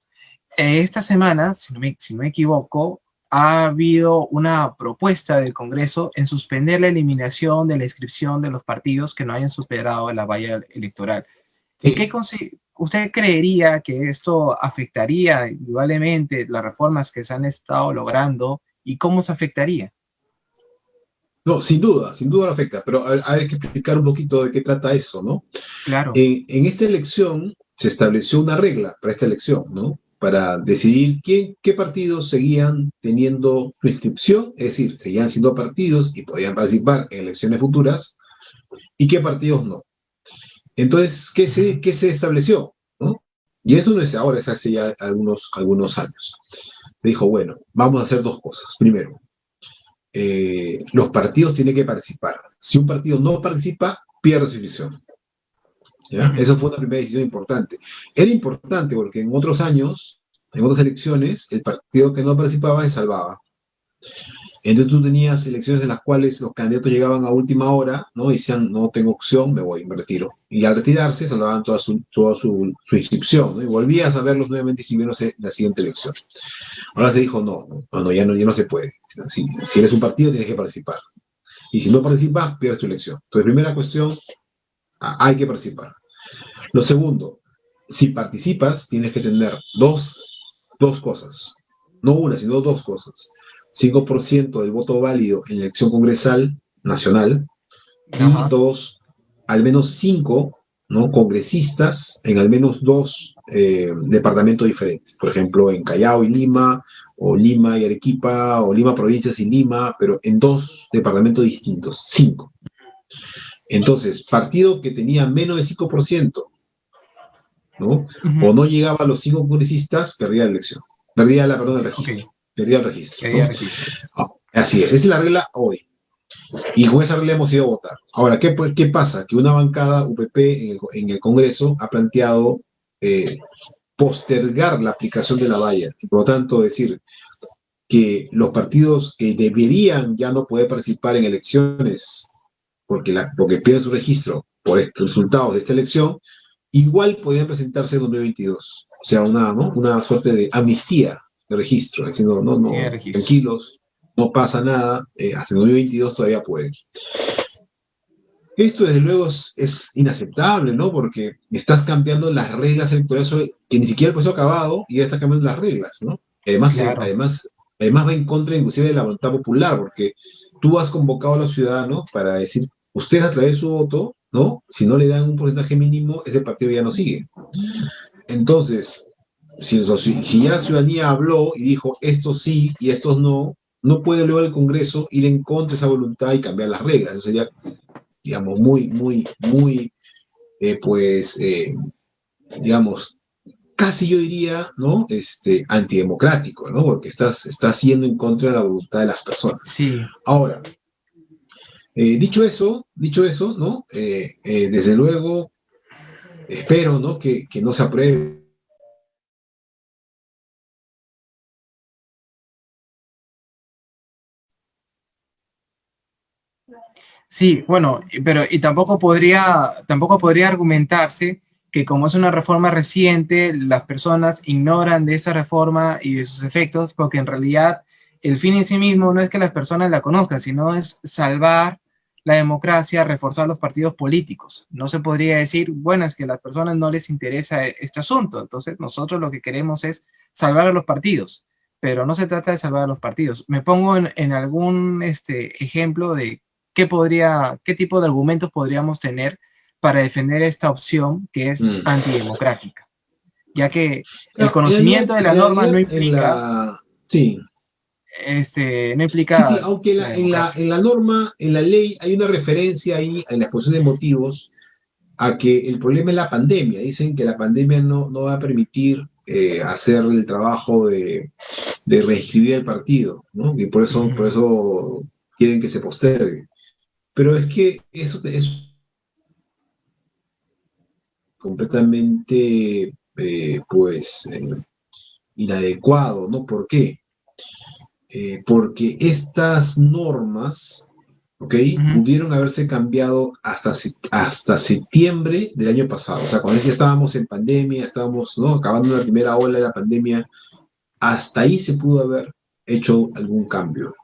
Esta semana, si no me equivoco, ha habido una propuesta del Congreso en suspender la eliminación de la inscripción de los partidos que no hayan superado la valla electoral. ¿En qué usted creería que esto afectaría indudablemente las reformas que se han estado logrando y cómo se afectaría? No, sin duda lo afecta, pero hay que explicar un poquito de qué trata eso, ¿no? Claro. En esta elección se estableció una regla para esta elección, ¿no? Para decidir qué partidos seguían teniendo su inscripción, es decir, seguían siendo partidos y podían participar en elecciones futuras, y qué partidos no. Entonces, ¿qué se estableció? ¿No? Y eso no es ahora, es hace ya algunos años. Se dijo, bueno, vamos a hacer dos cosas. Primero, los partidos tienen que participar. Si un partido no participa, pierde su inscripción. ¿Ya? Esa fue una primera decisión importante. Era importante porque en otros años, en otras elecciones, el partido que no participaba se salvaba. Entonces tú tenías elecciones en las cuales los candidatos llegaban a última hora, ¿no? Y decían, no tengo opción, me voy, me retiro. Y al retirarse salvaban toda su inscripción, ¿no? Y volvías a verlos nuevamente inscribiéndose en la siguiente elección. Ahora se dijo, ya no se puede. Si eres un partido, tienes que participar. Y si no participas, pierdes tu elección. Entonces, primera cuestión, hay que participar. Lo segundo, si participas, tienes que tener dos cosas. No una, sino dos cosas. 5% del voto válido en la elección congresal nacional. Ajá. Y dos, al menos 5, ¿no?, congresistas en al menos 2 departamentos diferentes. Por ejemplo, en Callao y Lima, o Lima y Arequipa, o Lima provincias y Lima, pero en 2 departamentos distintos, 5. Entonces, partido que tenía menos de 5%, ¿no? O no llegaba a los 5 congresistas, perdía la elección. Perdía el registro. Okay. Perdía el registro. Perdía ¿no? el registro. Así es, esa es la regla hoy. Y con esa regla hemos ido a votar. Ahora, ¿qué pasa? Que una bancada UPP en el Congreso ha planteado postergar la aplicación de la valla. Y por lo tanto, decir que los partidos que deberían ya no poder participar en elecciones porque pierden su registro por estos resultados de esta elección, igual podían presentarse en 2022. O sea, una suerte de amnistía de registro, diciendo, Sí, de registro. tranquilos, no pasa nada, hasta el 2022 todavía pueden. Esto, desde luego, es inaceptable, ¿no? Porque estás cambiando las reglas electorales que ni siquiera el proceso ha acabado y ya estás cambiando las reglas, ¿no? Además, Claro. además va en contra inclusive de la voluntad popular, porque tú has convocado a los ciudadanos para decir, ustedes a través de su voto, ¿no? Si no le dan un porcentaje mínimo, ese partido ya no sigue. Entonces, si ya la ciudadanía habló y dijo, estos sí y estos no, no puede luego el Congreso ir en contra de esa voluntad y cambiar las reglas. Eso sería, digamos, muy, digamos, casi yo diría, ¿no? Antidemocrático, ¿no? Porque estás yendo en contra de la voluntad de las personas. Sí. Ahora, dicho eso, ¿no? Desde luego, espero, ¿no? Que no se apruebe. Sí, bueno, pero y tampoco podría argumentarse que como es una reforma reciente, las personas ignoran de esa reforma y de sus efectos, porque en realidad el fin en sí mismo no es que las personas la conozcan, sino es salvar la democracia, reforzar los partidos políticos. No se podría decir, bueno, es que a las personas no les interesa este asunto, entonces nosotros lo que queremos es salvar a los partidos, pero no se trata de salvar a los partidos. Me pongo en algún ejemplo de qué tipo de argumentos podríamos tener para defender esta opción que es antidemocrática, ya que el conocimiento de la norma no implica sí. No implica Sí, aunque en la norma, en la ley, hay una referencia ahí en la exposición de motivos a que el problema es la pandemia. Dicen que la pandemia no va a permitir hacer el trabajo de reescribir el partido, ¿no? Y por eso quieren que se postergue. Pero es que eso es completamente, inadecuado, ¿no? ¿Por qué? Porque estas normas ¿ok? Ujú. Pudieron haberse cambiado hasta septiembre del año pasado. O sea, cuando ya estábamos en pandemia, estábamos, ¿no?, acabando la primera ola de la pandemia, hasta ahí se pudo haber hecho algún cambio,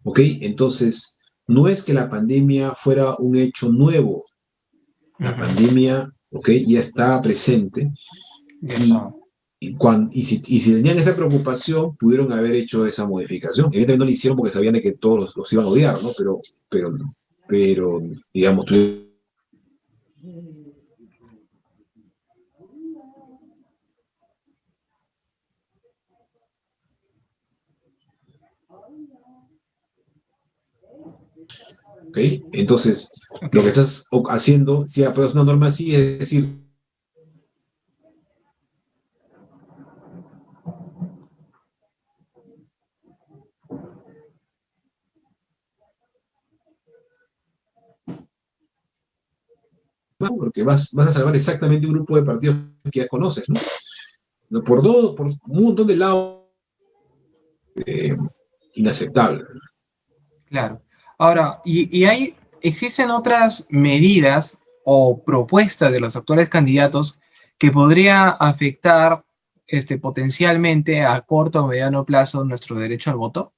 ¿ok? Entonces, no es que la pandemia fuera un hecho nuevo, la Ujú. pandemia, ¿ok?, ya estaba presente Ya y, está. si tenían esa preocupación, pudieron haber hecho esa modificación. Evidentemente no lo hicieron porque sabían de que todos los iban a odiar, ¿no? Pero, pero digamos, ¿ok? Entonces, Ok. lo que estás haciendo, si apruebas una norma así, es decir, porque vas a salvar exactamente un grupo de partidos que ya conoces, ¿no? Por un montón de lados eh, inaceptable. Claro. Ahora, existen otras medidas o propuestas de los actuales candidatos que podría afectar potencialmente a corto o mediano plazo nuestro derecho al voto.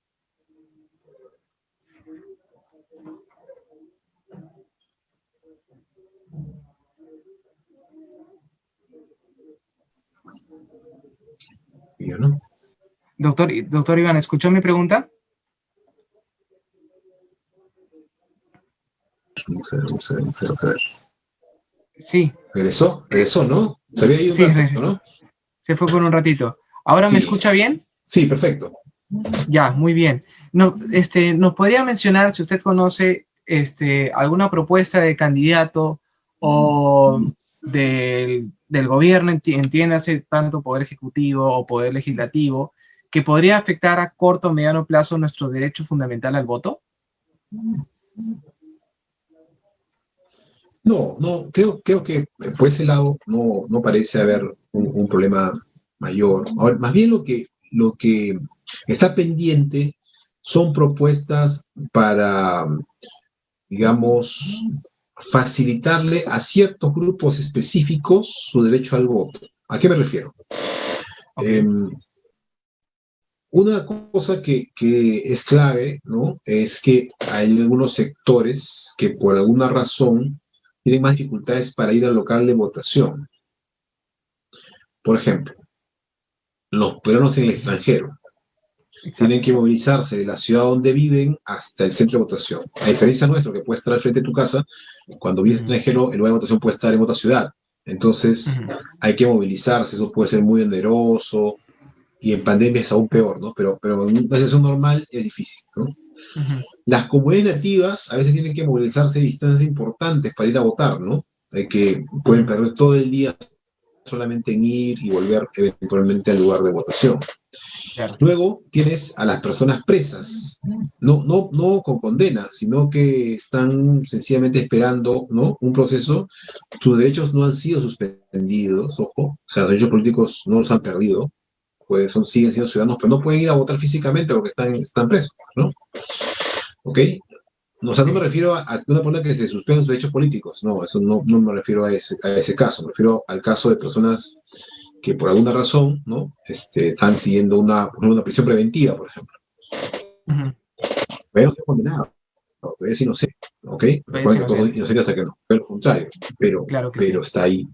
¿No? Doctor Iván, ¿escuchó mi pregunta? Vamos a ver. Sí, Regresó, ¿no? Se había ido un sí, rato, ¿no? se fue por un ratito. ¿Ahora me Sí, escucha bien? sí, perfecto. Ya, muy bien. No, ¿nos podría mencionar si usted conoce alguna propuesta de candidato o del gobierno, entiéndase, tanto poder ejecutivo o poder legislativo, que podría afectar a corto o mediano plazo nuestro derecho fundamental al voto? No, creo que por ese lado no parece haber un problema mayor. Ahora, más bien lo que está pendiente son propuestas para, digamos, facilitarle a ciertos grupos específicos su derecho al voto. ¿A qué me refiero? Ok. Una cosa que es clave, ¿no?, es que hay algunos sectores que por alguna razón tienen más dificultades para ir al local de votación. Por ejemplo, los peruanos en el extranjero tienen Exacto. que movilizarse de la ciudad donde viven hasta el centro de votación. A diferencia nuestro, que puede estar al frente de tu casa, cuando vives Ujú, extranjero, el lugar de votación puede estar en otra ciudad. Entonces, ujú, hay que movilizarse, eso puede ser muy oneroso, y en pandemia es aún peor, ¿no? Pero en una situación normal es difícil, ¿no? ujú. Las comunidades nativas a veces tienen que movilizarse distancias importantes para ir a votar, ¿no? Que pueden Ujú. perder todo el día solamente en ir y volver eventualmente al lugar de votación. Claro. Luego tienes a las personas presas, no con condena, sino que están sencillamente esperando, ¿no?, un proceso. Sus derechos no han sido suspendidos, ojo, o sea, los derechos políticos no los han perdido, pues siguen siendo ciudadanos, pero no pueden ir a votar físicamente porque están presos, ¿no? ¿Ok? O sea, no me Ok. refiero a una persona que se suspenda sus derechos políticos, no, eso no me refiero a ese caso, me refiero al caso de personas que por alguna razón, ¿no?, están siguiendo una prisión preventiva, por ejemplo. Ujú. Pero no es condenado, es inocente, ¿ok? Pues Recuerden que todos son inocente. inocentes hasta que no, pero al contrario, pero, Claro que pero sí. está ahí.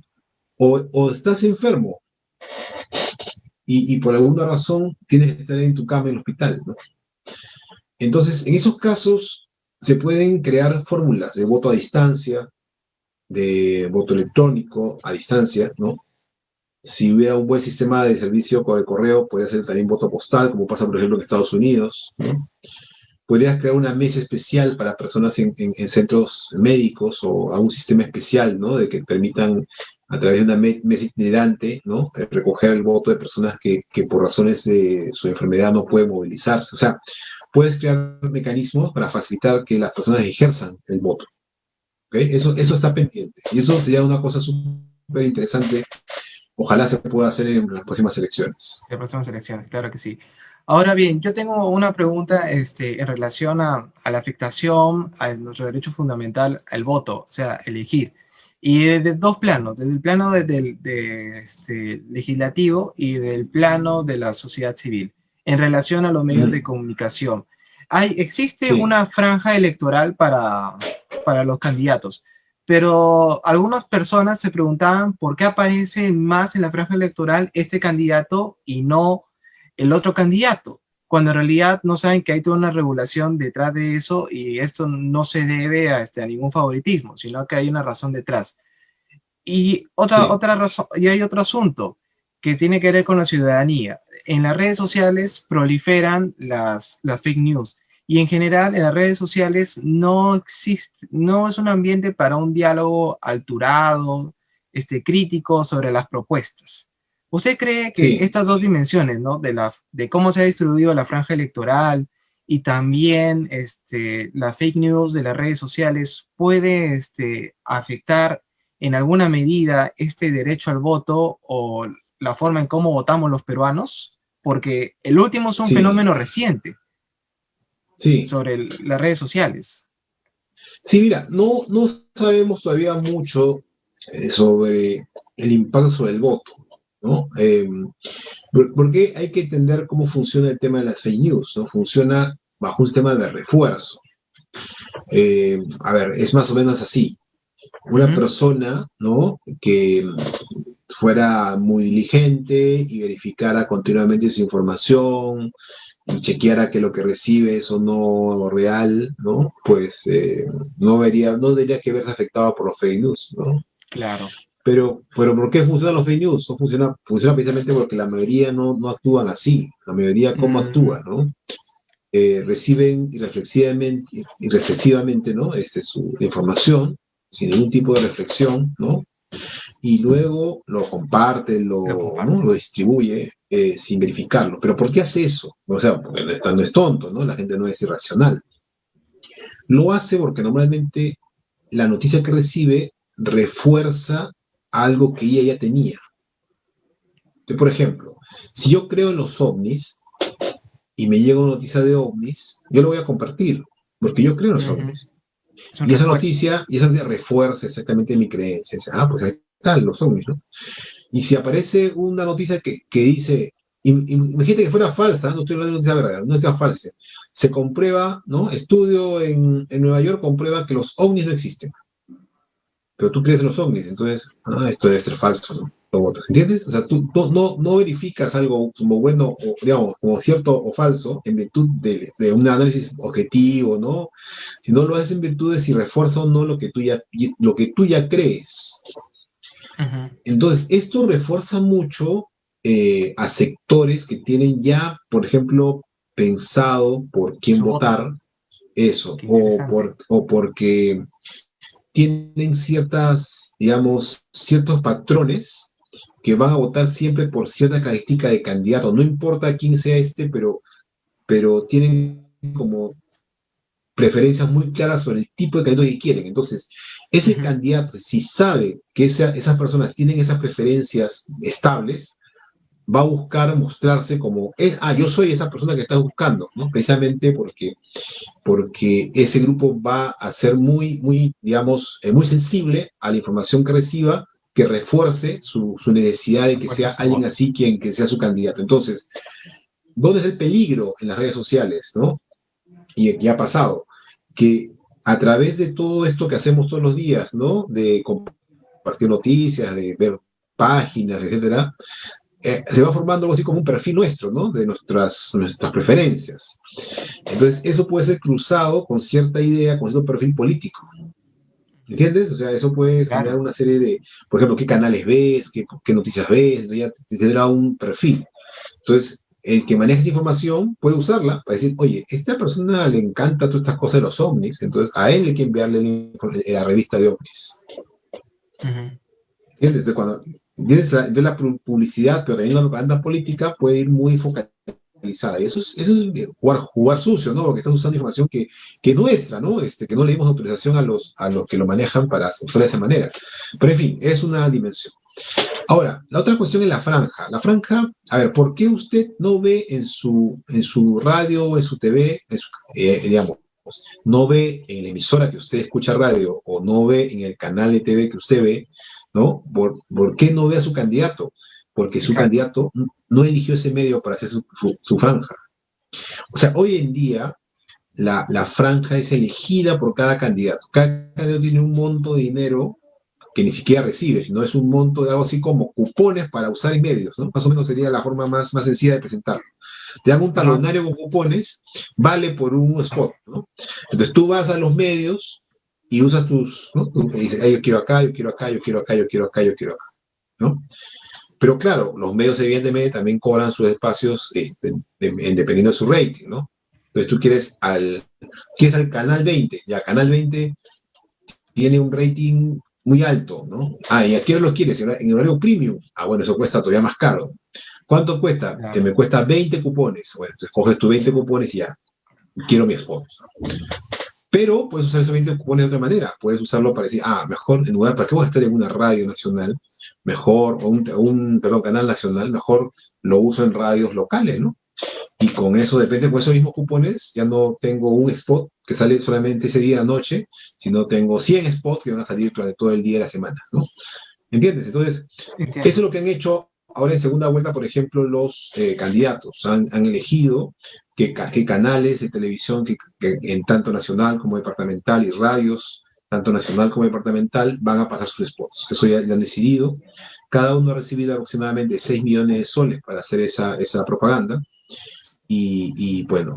O estás enfermo y por alguna razón tienes que estar en tu cama en el hospital, ¿no? Entonces, en esos casos se pueden crear fórmulas de voto a distancia, de voto electrónico a distancia, ¿no? Si hubiera un buen sistema de servicio de correo, podría ser también voto postal, como pasa, por ejemplo, en Estados Unidos, ¿no? Podrías crear una mesa especial para personas en centros médicos o a un sistema especial, ¿no?, de que permitan a través de una mesa itinerante, ¿no?, recoger el voto de personas que por razones de su enfermedad no pueden movilizarse. O sea, puedes crear mecanismos para facilitar que las personas ejerzan el voto. ¿Okay? Eso está pendiente. Y eso sería una cosa súper interesante. Ojalá se pueda hacer en las próximas elecciones. De próximas elecciones, claro que sí. Ahora bien, yo tengo una pregunta en relación a la afectación a nuestro derecho fundamental al voto, o sea, elegir. Y de dos planos, desde el plano legislativo y del plano de la sociedad civil, en relación a los medios de Mm, comunicación. Existe sí, una franja electoral para los candidatos, pero algunas personas se preguntaban por qué aparece más en la franja electoral este candidato y no el otro candidato, cuando en realidad no saben que hay toda una regulación detrás de eso y esto no se debe a ningún favoritismo, sino que hay una razón detrás. Y sí, otra razón, y hay otro asunto que tiene que ver con la ciudadanía. En las redes sociales proliferan las fake news y en general en las redes sociales no existe, no es un ambiente para un diálogo alturado, crítico sobre las propuestas. ¿Usted cree que sí. estas dos dimensiones, ¿no? De cómo se ha distribuido la franja electoral y también las fake news de las redes sociales puede afectar en alguna medida este derecho al voto o la forma en cómo votamos los peruanos? Porque el último es un Sí, fenómeno reciente sí, sobre las redes sociales. sí, mira, no sabemos todavía mucho sobre el impacto sobre el voto, ¿no? Porque hay que entender cómo funciona el tema de las fake news, ¿no? Funciona bajo un sistema de refuerzo. A ver, es más o menos así. Uh Una -huh. persona, ¿no? Que fuera muy diligente y verificara continuamente su información, y chequeara que lo que recibe es o no real, ¿no? Pues no debería que verse afectado por los fake news, ¿no? Claro. Pero ¿por qué funcionan los fake news? No funciona precisamente porque la mayoría no actúan así. La mayoría, ¿cómo actúa, Mm, no? Reciben irreflexivamente, ¿no? Su información, sin ningún tipo de reflexión, ¿no? Y luego lo comparte, lo ¿no? comparten. Lo distribuye sin verificarlo. ¿Pero por qué hace eso? O sea, porque no es tonto, ¿no? La gente no es irracional. Lo hace porque normalmente la noticia que recibe refuerza algo que ella ya tenía. Entonces, por ejemplo, si yo creo en los ovnis y me llega una noticia de ovnis, yo lo voy a compartir, porque yo creo en Uh los -huh. ovnis. Es un refuerzo. Y esa noticia refuerza exactamente mi creencia. Dice, ah, pues ahí están los ovnis, ¿no? Y si aparece una noticia que dice, imagínate que fuera falsa, no estoy hablando de noticia verdadera, una noticia falsa, se comprueba, ¿no? Estudio en Nueva York comprueba que los ovnis no existen, pero tú crees en los ovnis, entonces, esto debe ser falso, ¿no? Lo votas, ¿entiendes? O sea, tú no verificas algo como bueno, o, digamos, como cierto o falso en virtud de un análisis objetivo, ¿no? Sino lo haces en virtud de si refuerza o no lo que tú ya crees. Uh -huh. Entonces, esto refuerza mucho a sectores que tienen ya, por ejemplo, pensado por quién Su voto. votar, eso, Qué interesante. o porque tienen digamos, ciertos patrones que van a votar siempre por cierta característica de candidato. No importa quién sea pero tienen como preferencias muy claras sobre el tipo de candidato que quieren. Entonces, Uh ese -huh. candidato, si sabe que esas personas tienen esas preferencias estables, va a buscar mostrarse como, yo soy esa persona que estás buscando, ¿no? Precisamente porque ese grupo va a ser digamos, muy sensible a la información que reciba, que refuerce su necesidad de que Refuerza sea su alguien voto. así que sea su candidato. Entonces, ¿dónde es el peligro en las redes sociales, no? Y ha pasado, que a través de todo esto que hacemos todos los días, ¿no? De compartir noticias, de ver páginas, etcétera, se va formando algo así como un perfil nuestro, ¿no? De nuestras preferencias. Entonces, eso puede ser cruzado con cierta idea, con cierto perfil político. ¿Entiendes? O sea, eso puede generar Claro. una serie de, por ejemplo, qué canales ves, qué noticias ves, entonces ya te genera un perfil. Entonces, el que maneja esta información puede usarla para decir, oye, a esta persona le encanta todas estas cosas de los ovnis, entonces a él hay que enviarle la revista de ovnis. Uh -huh. ¿Entiendes? Entonces la publicidad, pero también la propaganda política puede ir muy focalizada. Y eso es jugar sucio, ¿no? Porque estás usando información que nuestra, ¿no? Que no le dimos autorización a los que lo manejan para usar de esa manera. Pero en fin, es una dimensión. Ahora, la otra cuestión es la franja. La franja, a ver, ¿por qué usted no ve en su radio, en su TV, digamos, no ve en la emisora que usted escucha radio o no ve en el canal de TV que usted ve, ¿no? ¿Por qué no ve a su candidato? Porque su Exacto. candidato no eligió ese medio para hacer su franja. O sea, hoy en día la franja es elegida por cada candidato. Cada candidato tiene un monto de dinero que ni siquiera recibe, sino es un monto de algo así como cupones para usar en medios, ¿no? Más o menos sería la forma más sencilla de presentarlo. Te dan un Ajá. talonario con cupones, vale por un spot, ¿no? Entonces tú vas a los medios y usas tus, ¿no? Y dices, yo quiero acá, yo quiero acá, yo quiero acá, yo quiero acá, yo quiero acá, ¿no? Pero claro, los medios evidentemente también cobran sus espacios dependiendo de su rating, ¿no? Entonces tú quieres al Canal 20, ya Canal 20 tiene un rating muy alto, ¿no? ¿Y a qué hora los quieres? En horario premium. Bueno, eso cuesta todavía más caro. ¿Cuánto cuesta? Claro. Me cuesta 20 cupones. Bueno, entonces coges tus 20 cupones y ya, quiero mi spot. Pero puedes usar esos 20 cupones de otra manera. Puedes usarlo para decir, mejor, en lugar, ¿para qué voy a estar en una radio nacional? Mejor, o perdón, canal nacional, mejor lo uso en radios locales, ¿no? Y con eso, depende, con esos mismos cupones, ya no tengo un spot que sale solamente ese día a la noche, sino tengo 100 spots que van a salir durante todo el día de la semana, ¿no? ¿Entiendes? Entonces, eso es Entiendo. lo que han hecho ahora en segunda vuelta, por ejemplo, los candidatos. Han elegido qué canales de televisión, que en tanto nacional como departamental y radios, tanto nacional como departamental, van a pasar sus spots. Eso ya han decidido. Cada uno ha recibido aproximadamente 6 millones de soles para hacer esa propaganda. Y bueno,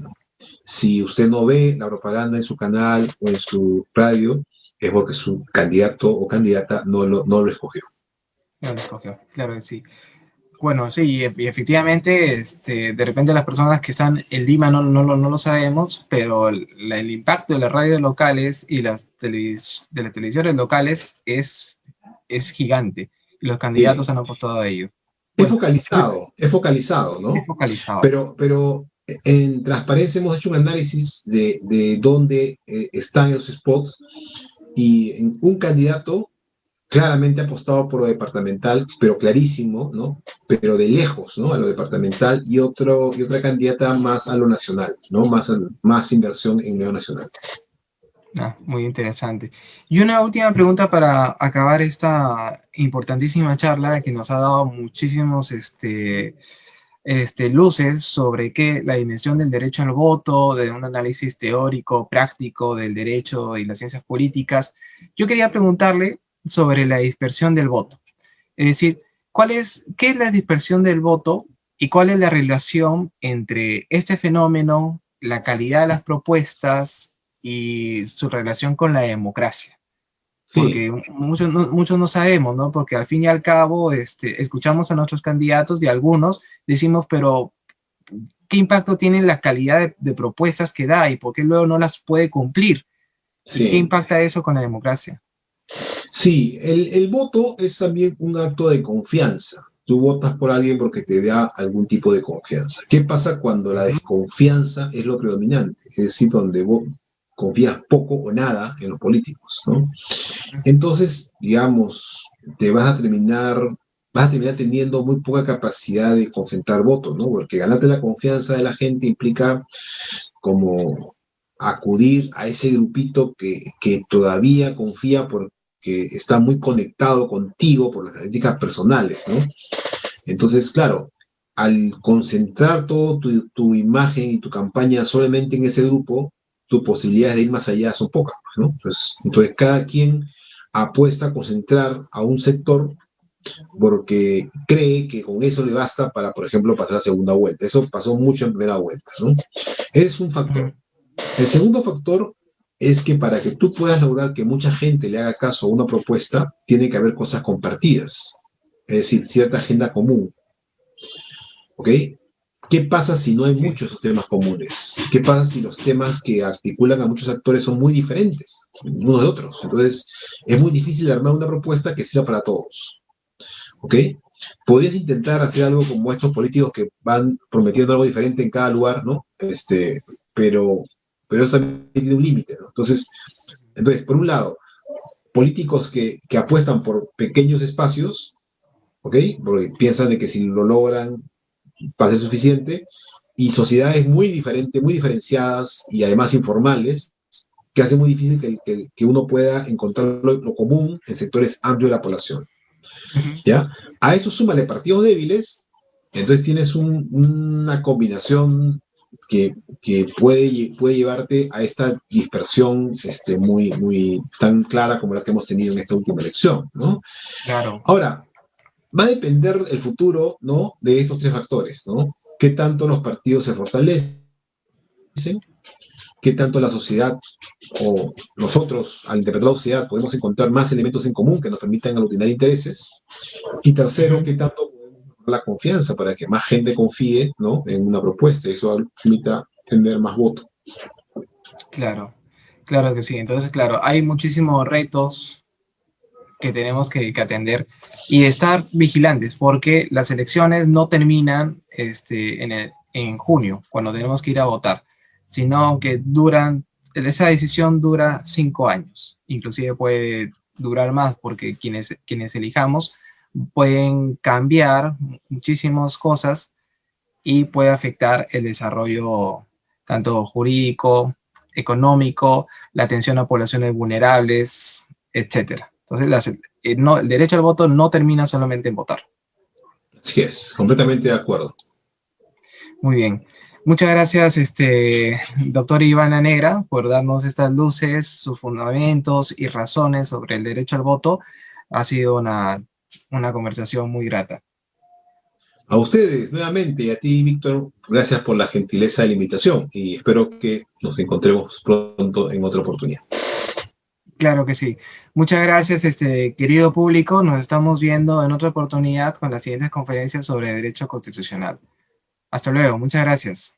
si usted no ve la propaganda en su canal o en su radio, es porque su candidato o candidata no lo escogió. Ya lo escogió. Claro que sí. Bueno, sí, y efectivamente, de repente las personas que están en Lima no lo sabemos, pero el impacto de las radios locales y de las televisiones locales es gigante. Y los candidatos Sí, han apostado a ello. es Bueno, focalizado, es ¿no? focalizado. Pero en Transparencia hemos hecho un análisis de dónde están esos spots y en un candidato claramente ha apostado por lo departamental, pero clarísimo, ¿no? Pero de lejos, ¿no? A lo departamental y otra candidata más a lo nacional, ¿no? Más inversión en lo nacional. Muy interesante. Y una última pregunta para acabar esta importantísima charla que nos ha dado muchísimos luces sobre la dimensión del derecho al voto, de un análisis teórico, práctico del derecho y las ciencias políticas. Yo quería preguntarle sobre la dispersión del voto. Es decir, ¿qué es la dispersión del voto y cuál es la relación entre este fenómeno, la calidad de las propuestas y su relación con la democracia? Sí, Porque muchos no sabemos, ¿no? Porque al fin y al cabo escuchamos a nuestros candidatos y algunos decimos, pero ¿qué impacto tiene la calidad de propuestas que da y por qué luego no las puede cumplir? ¿Y qué sí. impacta eso con la democracia? Sí, el voto es también un acto de confianza. Tú votas por alguien porque te da algún tipo de confianza. ¿Qué pasa cuando la Ujú. desconfianza es lo predominante? Es decir, donde vos confías poco o nada en los políticos, ¿no? Entonces, digamos, vas a terminar teniendo muy poca capacidad de concentrar votos, ¿no? Porque ganarte la confianza de la gente implica como acudir a ese grupito que todavía confía porque está muy conectado contigo por las características personales, ¿no? Entonces, claro, al concentrar toda tu imagen y tu campaña solamente en ese grupo, tus posibilidades de ir más allá son pocas, ¿no? Entonces cada quien apuesta a concentrar a un sector porque cree que con eso le basta para, por ejemplo, pasar a segunda vuelta. Eso pasó mucho en primera vuelta, ¿no? Es un Ujú. factor. El segundo factor es que para que tú puedas lograr que mucha gente le haga caso a una propuesta, tiene que haber cosas compartidas, es decir, cierta agenda común, ¿ok? ¿Qué pasa si no hay Sí. muchos temas comunes? ¿Qué pasa si los temas que articulan a muchos actores son muy diferentes unos de otros? Entonces, es muy difícil armar una propuesta que sirva para todos, ¿ok? Podrías intentar hacer algo como estos políticos que van prometiendo algo diferente en cada lugar, ¿no? Pero, pero eso también tiene un límite, ¿no? Entonces, por un lado, políticos que apuestan por pequeños espacios ¿ok? Porque piensan de que si lo logran va a ser suficiente, y sociedades muy diferentes, muy diferenciadas y además informales, que hace muy difícil que uno pueda encontrar lo común en sectores amplios de la población. Ujú. ¿Ya? A eso súmale partidos débiles, entonces tienes una combinación que puede llevarte a esta dispersión muy tan clara como la que hemos tenido en esta última elección, ¿no? Claro. Ahora, va a depender el futuro, ¿no? De estos tres factores, ¿no? ¿Qué tanto los partidos se fortalecen? ¿Qué tanto la sociedad o nosotros, al interpretar la sociedad, podemos encontrar más elementos en común que nos permitan aglutinar intereses? Y tercero, Ujú. ¿qué tanto podemos mejorar la confianza para que más gente confíe, ¿no? En una propuesta? Eso permita tener más votos. Claro, claro que sí. Entonces, claro, hay muchísimos retos que tenemos que atender y estar vigilantes porque las elecciones no terminan en junio, cuando tenemos que ir a votar, sino que esa decisión dura 5 años, inclusive puede durar más porque quienes elijamos pueden cambiar muchísimas cosas y puede afectar el desarrollo tanto jurídico, económico, la atención a poblaciones vulnerables, etcétera. Entonces, el derecho al voto no termina solamente en votar. Así es, completamente de acuerdo. Muy bien. Muchas gracias, doctor Ivana Negra, por darnos estas luces, sus fundamentos y razones sobre el derecho al voto. Ha sido una conversación muy grata. A ustedes, nuevamente, y a ti, Víctor, gracias por la gentileza de la invitación y espero que nos encontremos pronto en otra oportunidad. Claro que sí. Muchas gracias, querido público. Nos estamos viendo en otra oportunidad con las siguientes conferencias sobre derecho constitucional. Hasta luego. Muchas gracias.